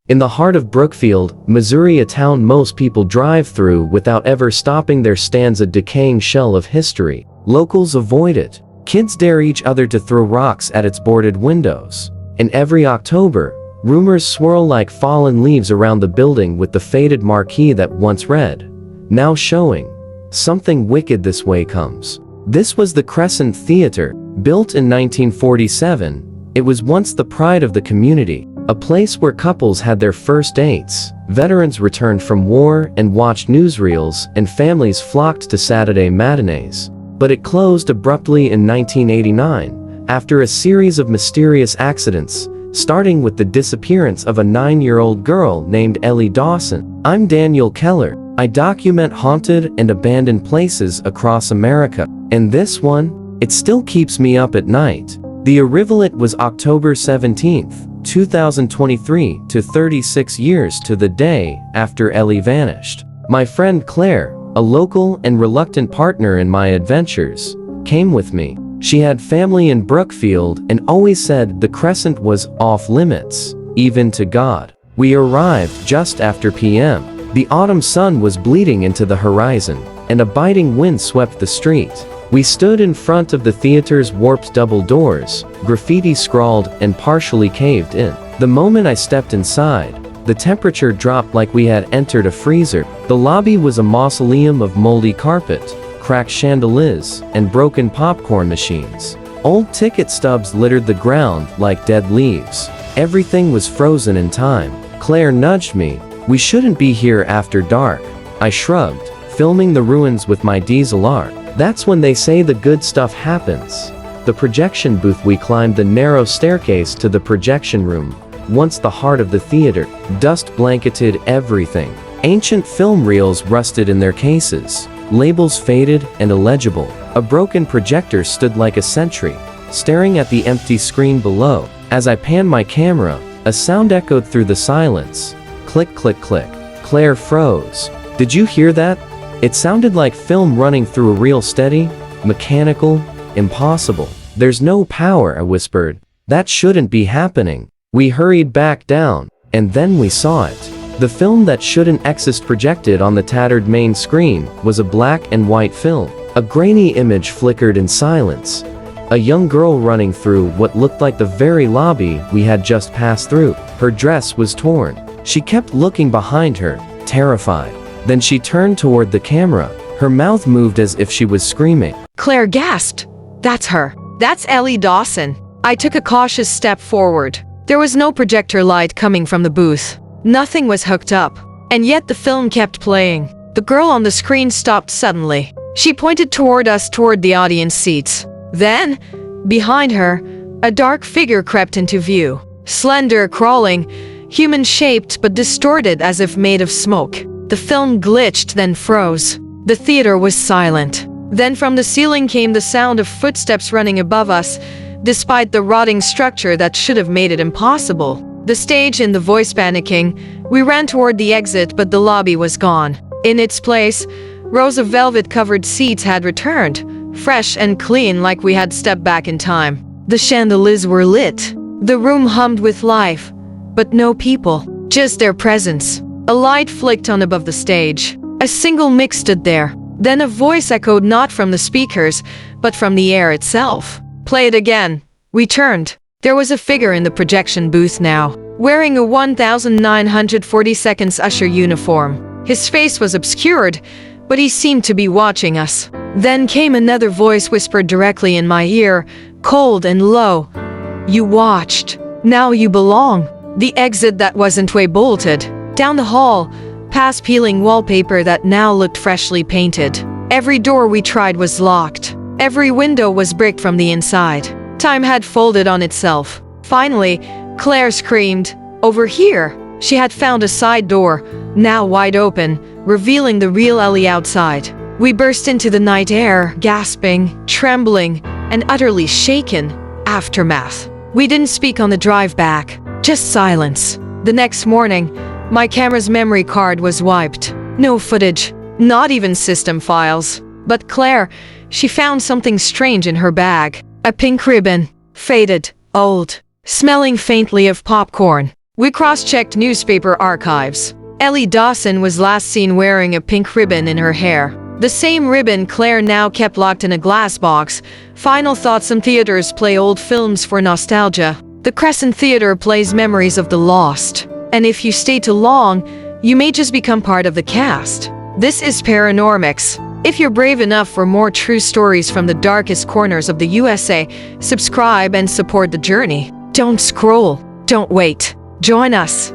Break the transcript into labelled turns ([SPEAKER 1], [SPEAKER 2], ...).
[SPEAKER 1] In the heart of Brookfield, Missouri, a town most people drive through without ever stopping, there stands a decaying shell of history. Locals avoid it. Kids dare each other to throw rocks at its boarded windows. And every October, rumors swirl like fallen leaves around the building with the faded marquee that once read, "Now showing. Something wicked this way comes." This was the Crescent Theater. Built in 1947, it was once the pride of the community, a place where couples had their first dates, veterans returned from war and watched newsreels, and families flocked to Saturday matinees. But it closed abruptly in 1989, after a series of mysterious accidents, starting with the disappearance of a 9-year-old girl named Ellie Dawson. I'm Daniel Keller. I document haunted and abandoned places across America. And this one, it still keeps me up at night. The arrival was October 17th, 2023, to 36 years to the day after Ellie vanished. My friend Claire, a local and reluctant partner in my adventures, came with me. She had family in Brookfield and always said the Crescent was off limits, even to God. We arrived just after p.m. The autumn sun was bleeding into the horizon, and a biting wind swept the street. We stood in front of the theater's warped double doors, graffiti scrawled and partially caved in. The moment I stepped inside, the temperature dropped like we had entered a freezer. The lobby was a mausoleum of moldy carpet, cracked chandeliers, and broken popcorn machines. Old ticket stubs littered the ground like dead leaves. Everything was frozen in time. Claire nudged me. "We shouldn't be here after dark." I shrugged, filming the ruins with my DSLR. That's when they say the good stuff happens. The projection booth. We climbed the narrow staircase to the projection room, once the heart of the theater. Dust blanketed everything. Ancient film reels rusted in their cases, labels faded and illegible. A broken projector stood like a sentry, staring at the empty screen below. As I panned my camera, a sound echoed through the silence. Click, click, click. Claire froze. "Did you hear that?" It sounded like film running through a reel, steady, mechanical, impossible. "There's no power," I whispered. "That shouldn't be happening." We hurried back down, and then we saw it. The film that shouldn't exist projected on the tattered main screen was a black and white film. A grainy image flickered in silence. A young girl running through what looked like the very lobby we had just passed through. Her dress was torn. She kept looking behind her, terrified. Then she turned toward the camera. Her mouth moved as if she was screaming.
[SPEAKER 2] Claire gasped. "That's her. That's Ellie Dawson." I took a cautious step forward. There was no projector light coming from the booth. Nothing was hooked up. And yet the film kept playing. The girl on the screen stopped suddenly. She pointed toward us, toward the audience seats. Then, behind her, a dark figure crept into view. Slender, crawling, human-shaped but distorted as if made of smoke. The film glitched, then froze. The theater was silent. Then from the ceiling came the sound of footsteps running above us, despite the rotting structure that should have made it impossible. The stage and the voice panicking, we ran toward the exit, but the lobby was gone. In its place, rows of velvet-covered seats had returned, fresh and clean like we had stepped back in time. The chandeliers were lit. The room hummed with life, but no people, just their presence. A light flicked on above the stage. A single mic stood there. Then a voice echoed not from the speakers, but from the air itself. "Play it again." We turned. There was a figure in the projection booth now, wearing a 1942 usher uniform. His face was obscured, but he seemed to be watching us. Then came another voice, whispered directly in my ear, cold and low. "You watched. Now you belong." The exit that wasn't way bolted. Down the hall, past peeling wallpaper that now looked freshly painted. Every door we tried was locked. Every window was bricked from the inside. Time had folded on itself. Finally, Claire screamed, "Over here!" She had found a side door, now wide open, revealing the real Ellie outside. We burst into the night air, gasping, trembling, and utterly shaken. Aftermath. We didn't speak on the drive back, just silence. The next morning, my camera's memory card was wiped. No footage, not even system files. But Claire, she found something strange in her bag. A pink ribbon, faded, old, smelling faintly of popcorn. We cross-checked newspaper archives. Ellie Dawson was last seen wearing a pink ribbon in her hair. The same ribbon Claire now kept locked in a glass box. Final thoughts: some theaters play old films for nostalgia. The Crescent Theater plays memories of the lost. And if you stay too long, you may just become part of the cast. This is Paranormics. If you're brave enough for more true stories from the darkest corners of the USA, subscribe and support the journey. Don't scroll. Don't wait. Join us.